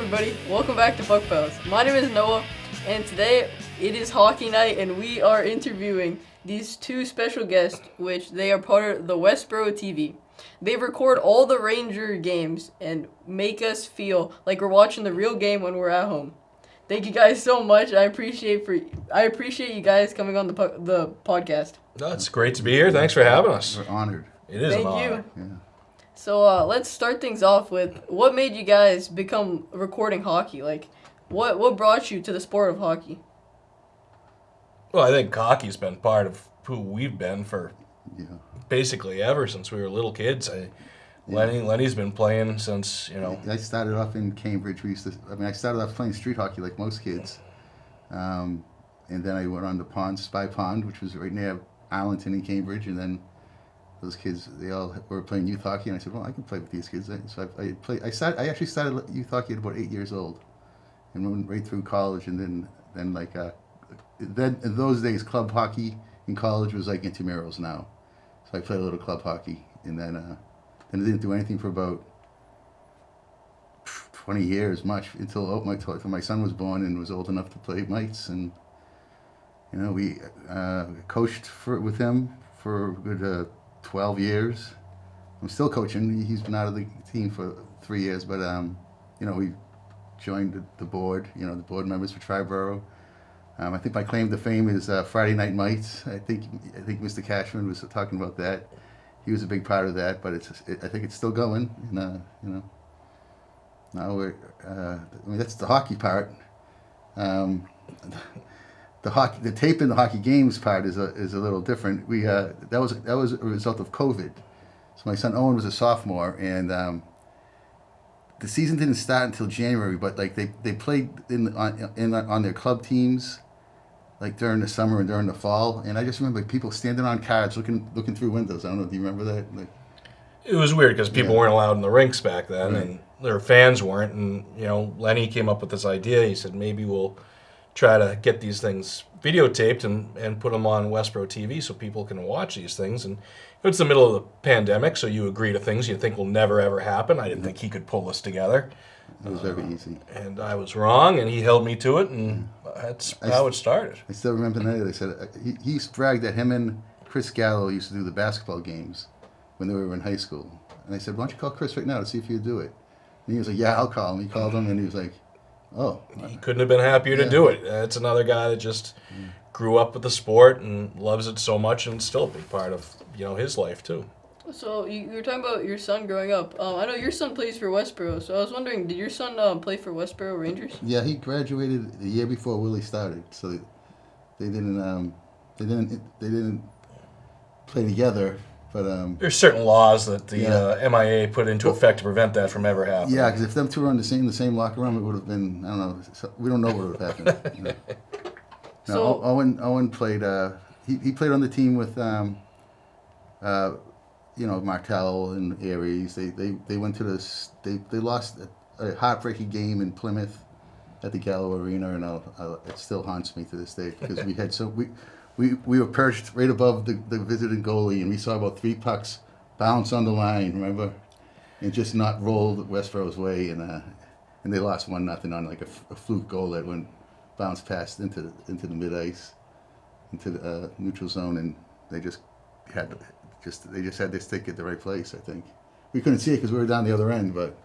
everybody, welcome back to Puck Pals. My name is Noah, and today it is hockey night, and we are interviewing these two special guests, which they are part of the Westborough TV. They record all the Ranger games and make us feel like we're watching the real game when we're at home. Thank you guys so much. I appreciate you guys coming on the podcast. No, it's great to be here. Thanks for having us. We're honored. It is an honor. Thank you. Yeah. So let's start things off with what made you guys become recording hockey? Like, what brought you to the sport of hockey? Well, I think hockey's been part of who we've been for basically ever since we were little kids. Lenny's been playing since, I started off in Cambridge. I started off playing street hockey like most kids. And then I went on to Spy Pond, which was right near Arlington in Cambridge, and then those kids, they all were playing youth hockey, and I said, well, I can play with these kids. So I actually started youth hockey at about 8 years old, and went right through college, and then in those days, club hockey in college was like intramurals now. So I played a little club hockey, and then I didn't do anything for about 20 years, until my son was born and was old enough to play mites, and we coached with him for a good 12 years. I'm still coaching. He's been out of the team for 3 years, but we joined the board. The board members for Triborough. I think my claim to fame is Friday Night Mites. I think Mr. Cashman was talking about that. He was a big part of that, but I think it's still going. And now we're. That's the hockey part. The tape in the hockey games part is a little different. That was a result of COVID. So my son Owen was a sophomore, and the season didn't start until January. But like they played on their club teams, like during the summer and during the fall. And I just remember people standing on cards looking through windows. I don't know. Do you remember that? It was weird because people weren't allowed in the rinks back then, and their fans weren't. And Lenny came up with this idea. He said maybe we'll try to get these things videotaped and put them on Westborough TV so people can watch these things. And it's the middle of the pandemic, so you agree to things you think will never, ever happen. I didn't think he could pull this together. It was very easy. And I was wrong, and he held me to it, and that's how it started. I still remember the night they said, he bragged that him and Chris Gallo used to do the basketball games when they were in high school. And I said, why don't you call Chris right now to see if he'd do it? And he was like, yeah, I'll call him. He called him, and he was like, oh. He couldn't have been happier to do it. It's another guy that just grew up with the sport and loves it so much, and it's still a big part of his life too. So you were talking about your son growing up. I know your son plays for Westborough, so I was wondering, did your son play for Westborough Rangers? Yeah, he graduated the year before Willie started, so they didn't play together. But there's certain laws that the MIA put into effect to prevent that from ever happening. Yeah, because if them two were in the same locker room, it would have been, I don't know. We don't know what would have happened. So Owen played. He played on the team with, Martell and Aries. They went to this. They lost a heartbreaking game in Plymouth at the Gallo Arena, and it still haunts me to this day because we had We were perched right above the visiting goalie, and we saw about 3 pucks bounce on the line, remember? And just not rolled Westborough's way, and they lost 1-0 on like a fluke goal that bounced past into the mid-ice, into the neutral zone, and they just had their stick at the right place, I think. We couldn't see it because we were down the other end, but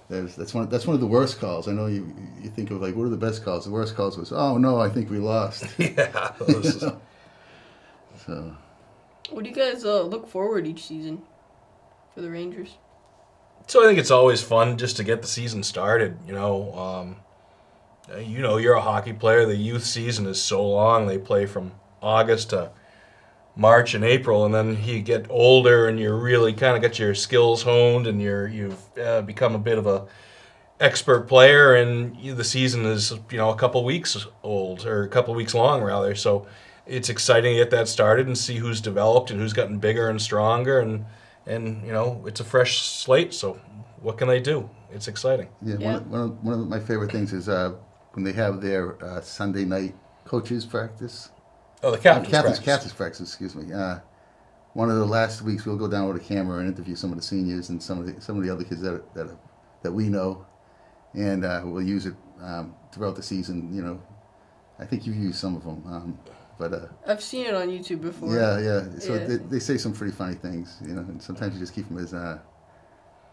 that's one of the worst calls. I know you think of like, what are the best calls? The worst calls was, oh no, I think we lost. Yeah. So. What do you guys look forward each season for the Rangers? So I think it's always fun just to get the season started. You're a hockey player. The youth season is so long. They play from August to March and April, and then you get older and you're really kind of got your skills honed, and you've become a bit of a expert player, and the season is a couple weeks old, or a couple weeks long rather. So it's exciting to get that started and see who's developed and who's gotten bigger and stronger, and it's a fresh slate. So what can they do? It's exciting. Yeah. One of my favorite things is when they have their Sunday night coaches practice. Oh, the captain's practice, excuse me. One of the last weeks, we'll go down with a camera and interview some of the seniors and some of the other kids that we know. and we'll use it throughout the season. You know, I think you've used some of them, but I've seen it on YouTube before. yeah. So Yeah. they say some pretty funny things, you know, and sometimes you just keep them as,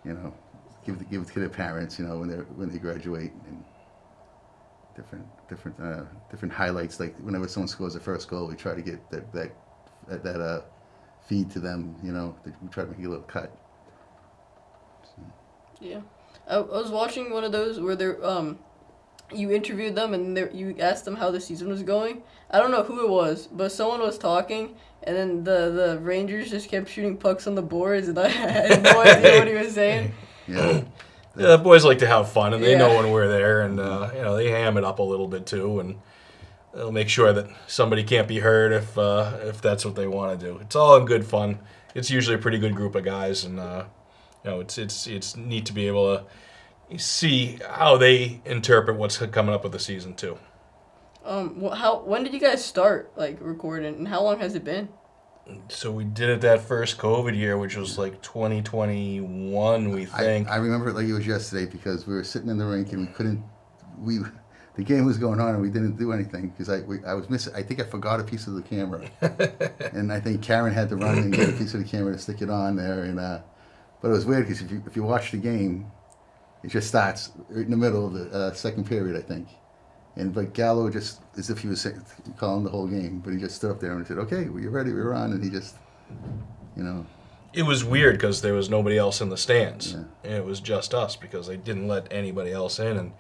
you know, give it to their parents, you know, when they graduate, and different highlights. Like whenever someone scores the first goal, we try to get that feed to them, you know. We try to make a little cut. So. Yeah. I was watching one of those where you interviewed them and you asked them how the season was going. I don't know who it was, but someone was talking, and then the Rangers just kept shooting pucks on the boards, and I had no idea what he was saying. Yeah. Yeah, the boys like to have fun, and they Yeah. know when we're there, and you know, they ham it up a little bit too, and they'll make sure that somebody can't be hurt if that's what they want to do. It's all in good fun. It's usually a pretty good group of guys, and you know, it's neat to be able to see how they interpret what's coming up with the season too. When did you guys start like recording, and how long has it been? So we did it that first COVID year, which was like 2021, we think. I remember it like it was yesterday because we were sitting in the rink and the game was going on and we didn't do anything because I was missing. I think I forgot a piece of the camera, and I think Karen had to run and get a piece of the camera to stick it on there. And but it was weird because if you watch the game, it just starts right in the middle of the second period, I think. But Gallo just, as if he was calling the whole game, but he just stood up there and said, "Okay, well, you're ready, we're on," and he just, you know. It was weird because there was nobody else in the stands. Yeah. And it was just us because they didn't let anybody else in. And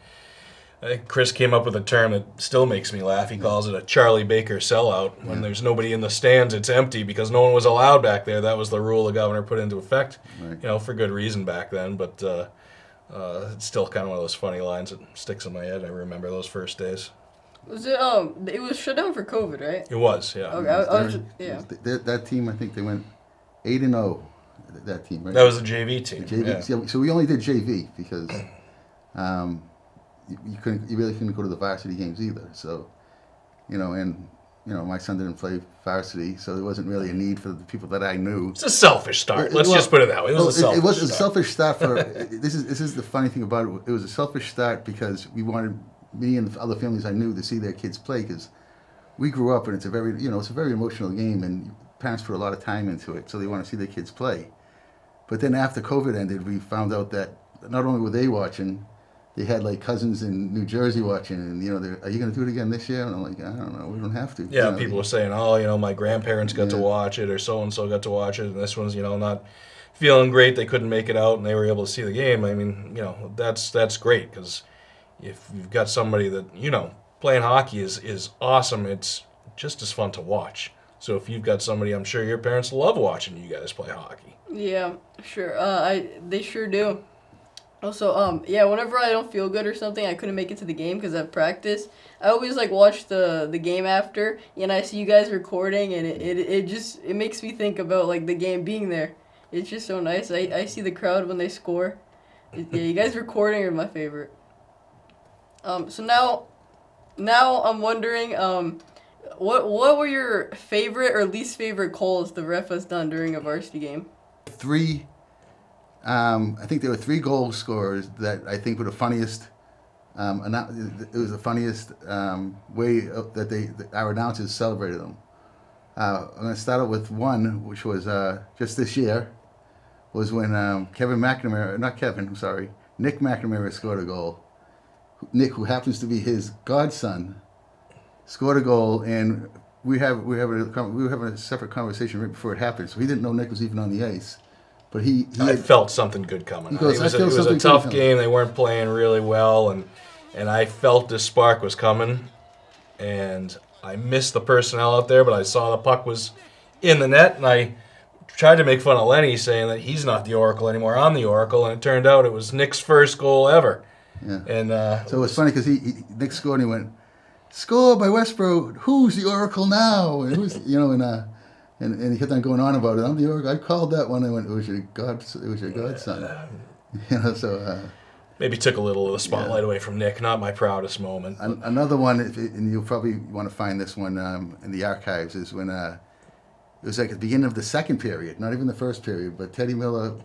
I think Chris came up with a term that still makes me laugh. He calls it a Charlie Baker sellout. When there's nobody in the stands, it's empty because no one was allowed back there. That was the rule the governor put into effect, Right. you know, for good reason back then. But it's still kind of one of those funny lines that sticks in my head. I remember those first days. Was it it was shut down for COVID, right? It was, yeah. Okay, I was yeah. That team, I think they went 8-0. That team, right? That was the JV team. JV. Yeah. So we only did JV because you really couldn't go to the varsity games either. So, you know, my son didn't play varsity, so there wasn't really a need for the people that I knew. It's a selfish start. Let's just put it that way. It was a selfish It was a start. selfish start for. This is the funny thing about it. It was a selfish start because we wanted me and the other families I knew to see their kids play because we grew up and it's a very emotional game and parents put a lot of time into it, so they want to see their kids play. But then after COVID ended, we found out that not only were they watching, they had like cousins in New Jersey watching, and you know, are you going to do it again this year? And I'm like, I don't know, we don't have to. Yeah, you know, people were saying, oh, you know, my grandparents got to Yeah. watch it, or so-and-so got to watch it, and this one's, you know, not feeling great. They couldn't make it out, and they were able to see the game. I mean, you know, that's great, because if you've got somebody that, you know, playing hockey is awesome, it's just as fun to watch. So if you've got somebody, I'm sure your parents love watching you guys play hockey. Yeah, sure. They sure do. Also, yeah, whenever I don't feel good or something, I couldn't make it to the game because I have practice. I always like watch the game after, and I see you guys recording, and it makes me think about like the game being there. It's just so nice. I see the crowd when they score. Yeah, you guys recording are my favorite. So now I'm wondering, what were your favorite or least favorite calls the ref has done during a varsity game? I think there were 3 goal scorers that I think were the funniest. It was the funniest way that our announcers celebrated them. I'm going to start out with one, which was just this year, was when Nick McNamara scored a goal. Nick, who happens to be his godson, scored a goal, and we were having a separate conversation right before it happened, so he didn't know Nick was even on the ice. But I felt something good coming. He goes, It was a tough game. They weren't playing really well, and I felt this spark was coming. And I missed the personnel out there, but I saw the puck was in the net, and I tried to make fun of Lenny, saying that he's not the Oracle anymore. I'm the Oracle, and it turned out it was Nick's first goal ever. Yeah. And so it was funny because Nick scored and he went, "Score by Westborough. Who's the Oracle now?" And who's and he kept on going on about it. I'm the Oracle. I called that one. I went, it was your godson. So maybe took a little of the spotlight away from Nick. Not my proudest moment. Another one, and you'll probably want to find this one in the archives, is when it was like at the beginning of the second period, not even the first period, but Teddy Miller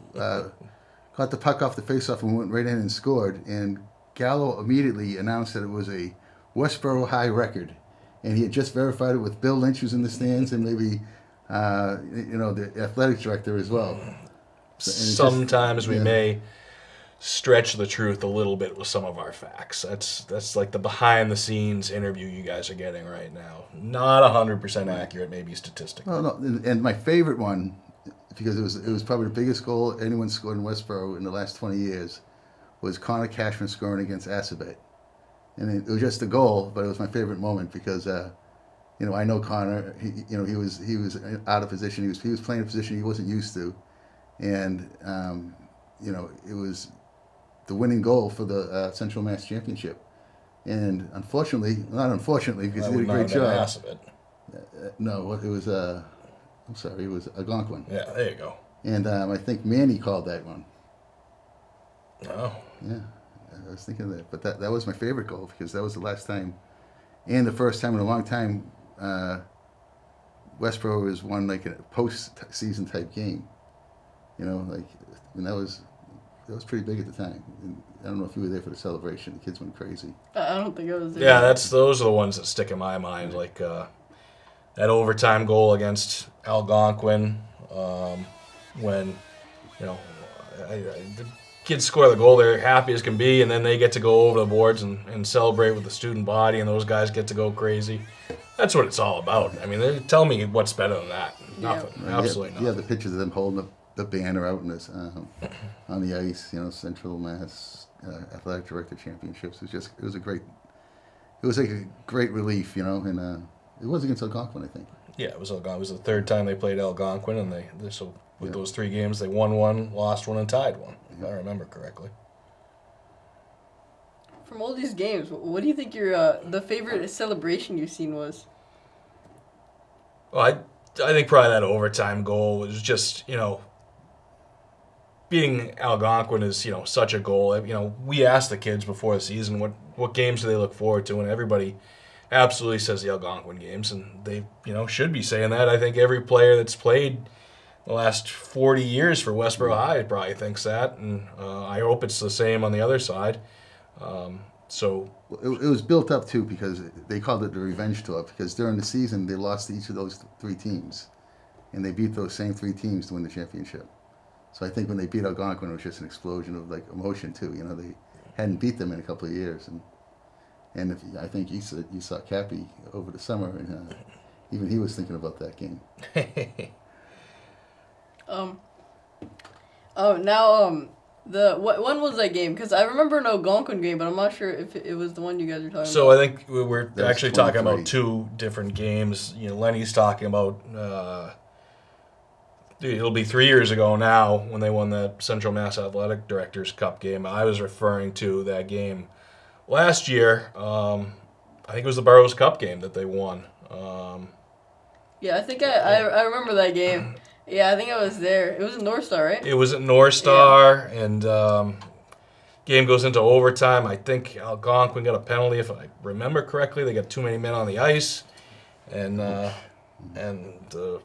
caught the puck off the faceoff and went right in and scored. And Gallo immediately announced that it was a Westborough High record, and he had just verified it with Bill Lynch, who's in the stands, and maybe the athletic director as well. Sometimes we may stretch the truth a little bit with some of our facts. That's like the behind the scenes interview you guys are getting right now. Not 100% accurate, maybe statistically. No, and my favorite one, because it was probably the biggest goal anyone scored in Westborough in the last 20 years, was Connor Cashman scoring against Assabet. And it was just a goal, but it was my favorite moment because I know Connor. He was out of position. He was playing a position he wasn't used to, and it was the winning goal for the Central Mass Championship. And not unfortunately, because he did a great job. No, it was I'm sorry, it was Algonquin. Yeah, there you go. And I think Manny called that one. Oh. Yeah, I was thinking of that. But that was my favorite goal because that was the last time and the first time in a long time Westborough has won like a post-season type game. And that was pretty big at the time. And I don't know if you were there for the celebration. The kids went crazy. I don't think I was there. Yeah, those are the ones that stick in my mind. Like that overtime goal against Algonquin, when the kids score the goal, they're happy as can be, and then they get to go over the boards and celebrate with the student body, and those guys get to go crazy. That's what it's all about. I mean, tell me what's better than that. Nothing. Absolutely nothing. Yeah, the pictures of them holding the banner out in this, on the ice, Central Mass Athletic Director Championships. It was like a great relief, and it was against Algonquin, I think. Yeah, it was Algonquin. It was the third time they played Algonquin, and with those 3 games, they won one, lost one, and tied one, if I remember correctly. From all these games, what do you think your the favorite celebration you've seen was? Well, I think probably that overtime goal was just, beating Algonquin is, such a goal. We asked the kids before the season what games do they look forward to, and everybody absolutely says the Algonquin games, and they, should be saying that. I think every player that's played the last 40 years for Westborough High probably thinks that, and I hope it's the same on the other side. It was built up too because they called it the revenge tour because during the season they lost to each of those 3 teams, and they beat those same 3 teams to win the championship. So I think when they beat Algonquin, it was just an explosion of like emotion too. They hadn't beat them in a couple of years, and I think you saw Cappy over the summer, and even he was thinking about that game. When was that game? Because I remember an Algonquin game, but I'm not sure if it was the one you guys were talking about. So I think we're actually talking 23. about 2 different games. Lenny's talking about it'll be 3 years ago now when they won that Central Mass Athletic Directors Cup game. I was referring to that game last year. I think it was the Burroughs Cup game that they won. Yeah, I think I remember that game. Yeah, I think I was there. It was in North Star, right? It was at North Star, and game goes into overtime. I think Algonquin got a penalty, if I remember correctly. They got too many men on the ice, and the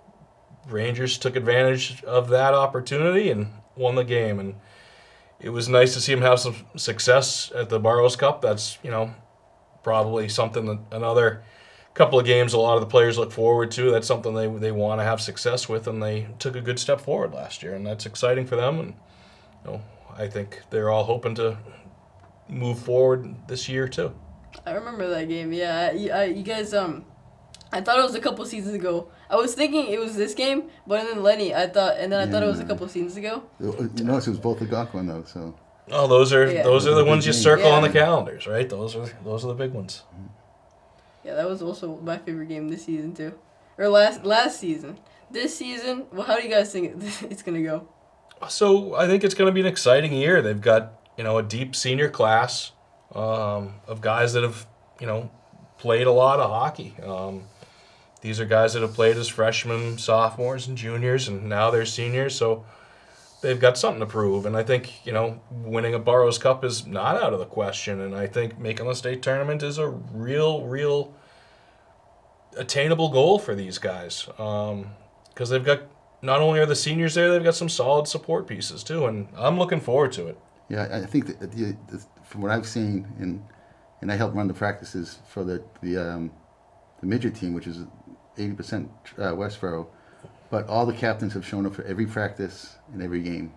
Rangers took advantage of that opportunity and won the game. And it was nice to see them have some success at the Burroughs Cup. That's probably something that another couple of games a lot of the players look forward to. That's something they want to have success with, and they took a good step forward last year, and that's exciting for them. And I think they're all hoping to move forward this year too. I remember that game. Yeah, you guys. I thought it was a couple seasons ago. I was thinking it was this game, but then Lenny, I thought it was a couple seasons ago. It was both Algonquin though, so. Oh, those are the ones you circle on the calendars, right? Those are the big ones. Yeah, that was also my favorite game this season too, or last season. This season, well, how do you guys think it's gonna go? So I think it's gonna be an exciting year. They've got a deep senior class of guys that have played a lot of hockey. These are guys that have played as freshmen, sophomores, and juniors, and now they're seniors. So they've got something to prove. And I think winning a Burroughs Cup is not out of the question. And I think making the state tournament is a real attainable goal for these guys, because they've got, not only are the seniors there, they've got some solid support pieces too, and I'm looking forward to it. Yeah, I think that from what I've seen, and I help run the practices for the midget team, which is 80% Westborough, but all the captains have shown up for every practice and every game,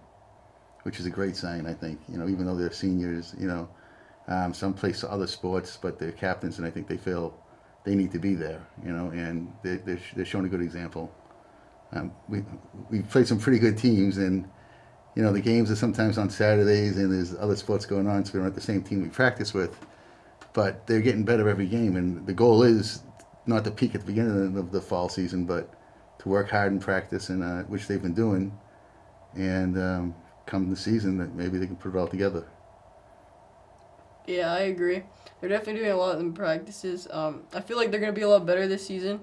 which is a great sign, I think. Even though they're seniors, some play other sports, but they're captains, and I think they feel they need to be there, and they're showing a good example. We played some pretty good teams, and the games are sometimes on Saturdays, and there's other sports going on, so we're not the same team we practice with, but they're getting better every game, and the goal is not to peak at the beginning of the fall season, but to work hard in practice, and which they've been doing, and come the season that maybe they can put it all together. Yeah, I agree. They're definitely doing a lot in practices. I feel like they're gonna be a lot better this season,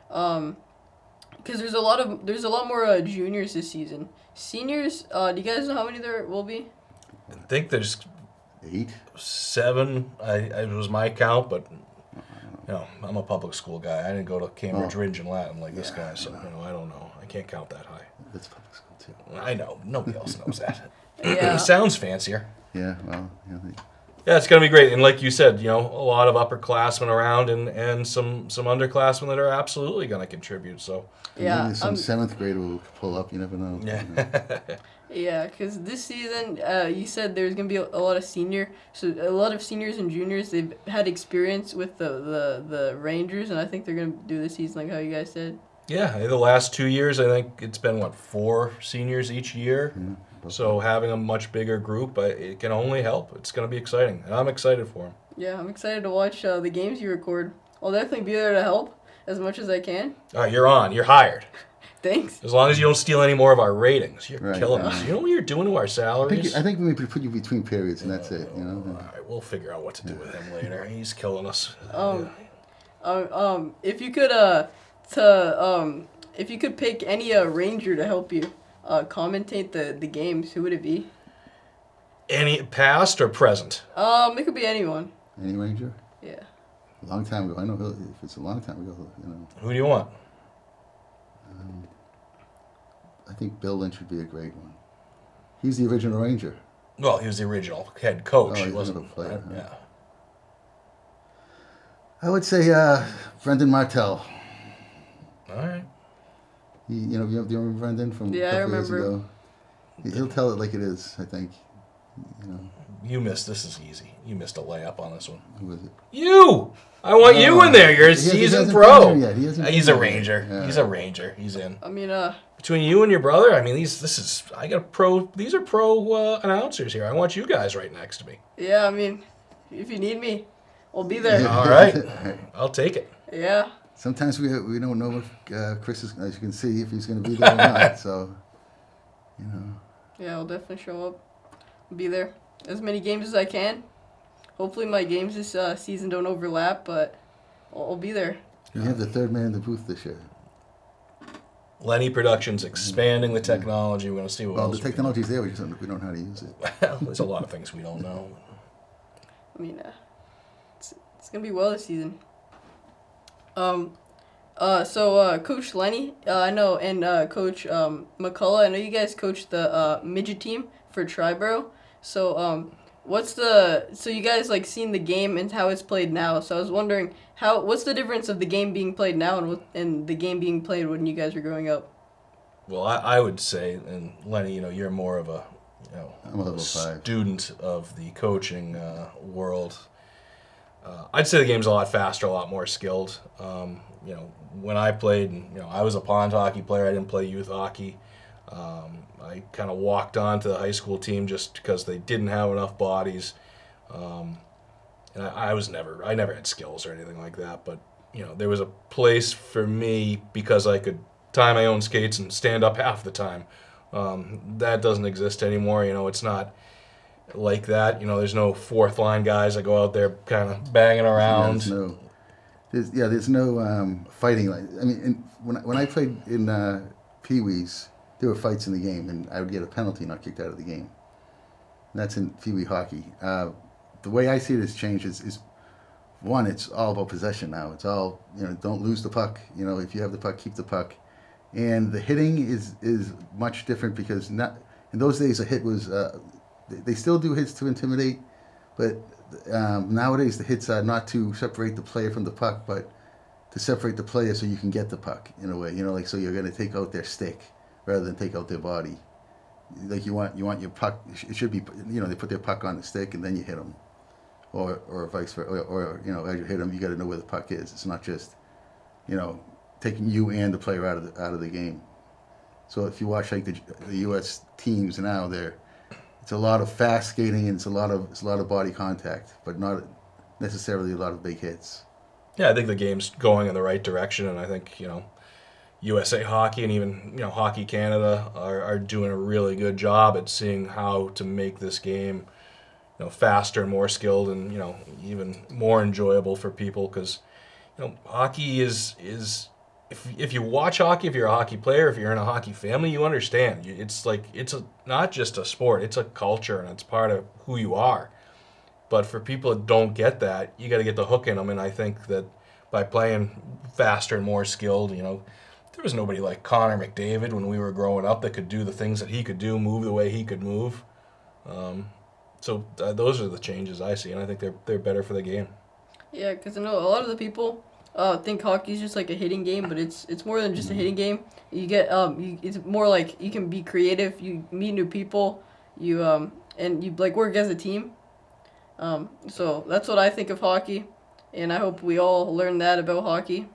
because there's a lot more juniors this season. Seniors, do you guys know how many there will be? I think there's 8, 7. It was my count, but I'm a public school guy. I didn't go to Cambridge Ridge and Latin like this guy, so I don't know. I can't count that high. That's public school too. I know. Nobody else knows that. Yeah. It sounds fancier. Yeah, well, Yeah, it's going to be great. And like you said, a lot of upperclassmen around and some underclassmen that are absolutely going to contribute. So Yeah, maybe some 7th grader will pull up. You never know. yeah. Yeah, because this season, you said there's gonna be a lot of seniors and juniors. They've had experience with the Rangers, and I think they're gonna do this season like how you guys said. Yeah, the last 2 years, I think it's been 4 seniors each year. Yeah, So having a much bigger group, it can only help. It's going to be exciting, and I'm excited for them. Yeah, I'm excited to watch the games you record. I'll definitely be there to help as much as I can. All right, you're on. You're hired. Thanks. As long as you don't steal any more of our ratings, you're Right, killing right. us. You know what you're doing to our salaries? I think we could put you between periods, and that's it. All right, we'll figure out what to do with him later. He's killing us. If you could pick any Ranger to help you commentate the games, who would it be? Any past or present? It could be anyone. Any Ranger? Yeah. A long time ago. I know if it's a long time ago. Who do you want? I think Bill Lynch would be a great one. He's the original Ranger. Well, he was the original head coach. Oh, He he wasn't. wasn't a player, huh? Yeah. I would say Brendan Martell. All right. Do you remember Brendan from Yeah, a I couple years remember. ago? He'll tell it like it is, I think. You missed. This is easy. You missed a layup on this one. Who is it? You. I want you in there. You're a He seasoned hasn't pro. been there yet. He hasn't He's been a there yet. ranger. Yeah. He's a ranger. He's in. I mean, Between you and your brother, I mean, I got a pro. These are pro announcers here. I want you guys right next to me. yeah, I mean, if you need me, I'll be there. All right. I'll take it. Yeah. Sometimes we don't know if Chris is, as you can see, if he's going to be there or not. So, Yeah, I'll definitely show up. Be there. As many games as I can. Hopefully my games this season don't overlap, but I'll be there. you have the third man in the booth this year. Lenny Productions expanding the technology. We're going to see what Well, else. the technology's there. We don't know how to use it. There's a lot of things we don't know. I mean, it's gonna be well this season. Coach Lenny, I know, and Coach McCullough, I know you guys coach the midget team for Triborough. So, so you guys seen the game and how it's played now. So I was wondering what's the difference of the game being played now and the game being played when you guys were growing up? Well, I would say, and Lenny, you're more of a I'm a level 5. student of the coaching world. I'd say the game's a lot faster, a lot more skilled. When I played, I was a pond hockey player. I didn't play youth hockey. I kind of walked onto the high school team just because they didn't have enough bodies. And I never had skills or anything like that. But, there was a place for me because I could tie my own skates and stand up half the time. That doesn't exist anymore. It's not like that. There's no fourth line guys that go out there kind of banging around. There's no fighting. I mean, when I played in Pee-wees, there were fights in the game, and I would get a penalty not kicked out of the game. And that's in Pee-wee hockey. The way I see it has changed is one, it's all about possession now. It's all, don't lose the puck. If you have the puck, keep the puck. And the hitting is much different because in those days a hit was they still do hits to intimidate, but nowadays the hits are not to separate the player from the puck, but to separate the player so you can get the puck in a way. Like so you're going to take out their stick rather than take out their body. Like you want your puck. It should be they put their puck on the stick and then you hit them, or vice versa. Or as you hit them, you got to know where the puck is. It's not just taking you and the player out of the game. So if you watch like the U.S. teams now, it's a lot of fast skating and it's a lot of body contact, but not necessarily a lot of big hits. Yeah, I think the game's going in the right direction, and I think USA Hockey and even Hockey Canada are doing a really good job at seeing how to make this game faster and more skilled and even more enjoyable for people, because hockey is if you watch hockey, if you're a hockey player, if you're in a hockey family, you understand. It's not just a sport, it's a culture and it's part of who you are. But for people that don't get that, you got to get the hook in them, and I think that by playing faster and more skilled, there was nobody like Connor McDavid when we were growing up that could do the things that he could do, move the way he could move. So those are the changes I see, and I think they're better for the game. Yeah, because I know a lot of the people think hockey is just like a hitting game, but it's more than just a hitting game. You get it's more like you can be creative. You meet new people. And you like work as a team. So that's what I think of hockey, and I hope we all learn that about hockey.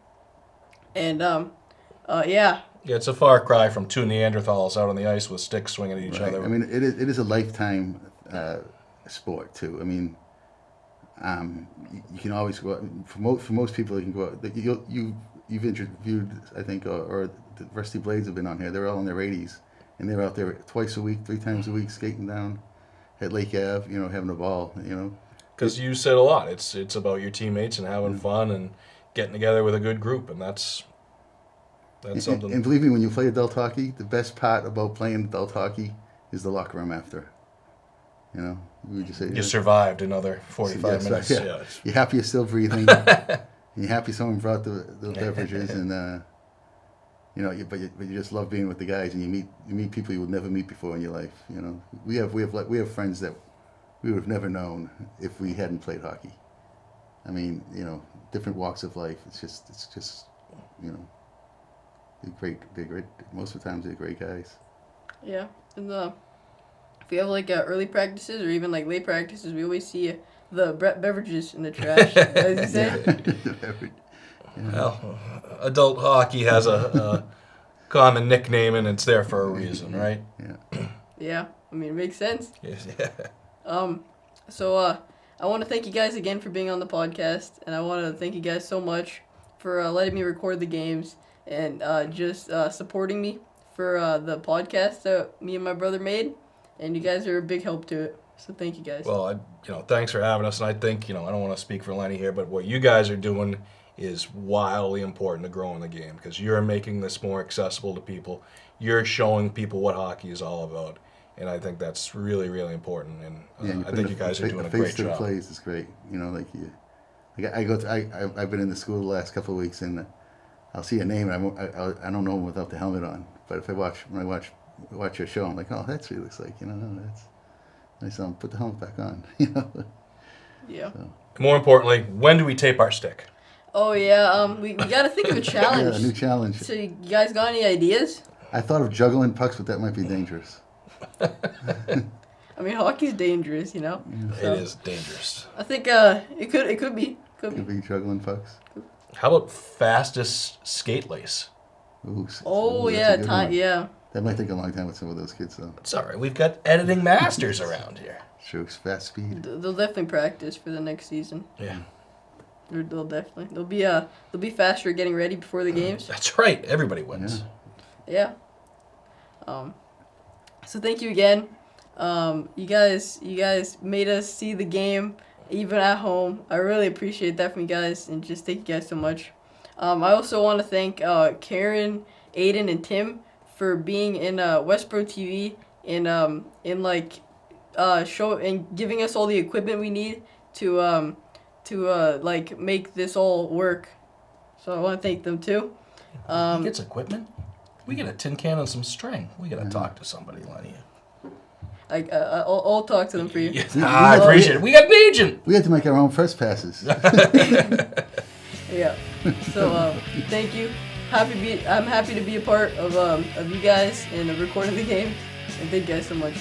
And yeah. Yeah, it's a far cry from two Neanderthals out on the ice with sticks swinging at each other. I mean, it is a lifetime sport too. I mean, you can always go out. For most people, you can go out. You've interviewed, I think, or the Rusty Blades have been on here. They're all in their 80s, and they're out there twice a week, 3 times a week, skating down at Lake Ave, having a ball, Because you said a lot. It's about your teammates and having fun and getting together with a good group, and that's something. And believe me, when you play adult hockey, the best part about playing adult hockey is the locker room after. We just say you survived another 45 minutes. Yeah. You're happy you're still breathing. You're happy someone brought the beverages, and but you just love being with the guys, and you meet people you would never meet before in your life. We have friends that we would have never known if we hadn't played hockey. I mean, different walks of life. It's just they're great. Most of the times they're great guys. Yeah, and if we have like early practices or even like late practices, we always see the beverages in the trash. As you say. Well, adult hockey has a common nickname, and it's there for a reason, right? Yeah. Yeah, I mean, it makes sense. Yes. So I want to thank you guys again for being on the podcast, and I want to thank you guys so much for letting me record the games and just supporting me for the podcast that me and my brother made, and you guys are a big help to it. So thank you guys. Well, thanks for having us, and I think I don't want to speak for Lenny here, but what you guys are doing is wildly important to growing the game, because you're making this more accessible to people. You're showing people what hockey is all about, and I think that's really, really important. And I think you guys are doing a great face to the job. plays is great. I've been in the school the last couple of weeks, and I'll see a name, and I don't know him without the helmet on. But when I watch your show, I'm like, oh, that's what he looks like. That's nice. Put the helmet back on. Yeah. So. More importantly, when do we tape our stick? Oh yeah, we got to think of a challenge. Yeah, a new challenge. So you guys got any ideas? I thought of juggling pucks, but that might be dangerous. I mean, hockey's dangerous, Yeah. So, It is dangerous. I think it could be. Could be juggling pucks. How about fastest skate lace? Ooh, Yeah, that's a good one. Yeah. That might take a long time with some of those kids, though. It's all right. We've got editing masters around here. True, fast speed. They'll definitely practice for the next season. Yeah. They'll be faster getting ready before the games. That's right. Everybody wins. Yeah. So thank you again. You guys made us see the game even at home. I really appreciate that from you guys, and just thank you guys so much. I also want to thank Karen, Aiden, and Tim for being in Westborough TV and show and giving us all the equipment we need to make this all work. So I want to thank them too. He gets equipment. We get a tin can and some string. We got to talk to somebody, Lenny. I'll talk to them for you. Yes, I appreciate it. We got an agent. We had to make our own press passes. Yeah. So thank you. I'm happy to be a part of you guys and recording the game. And thank you guys so much.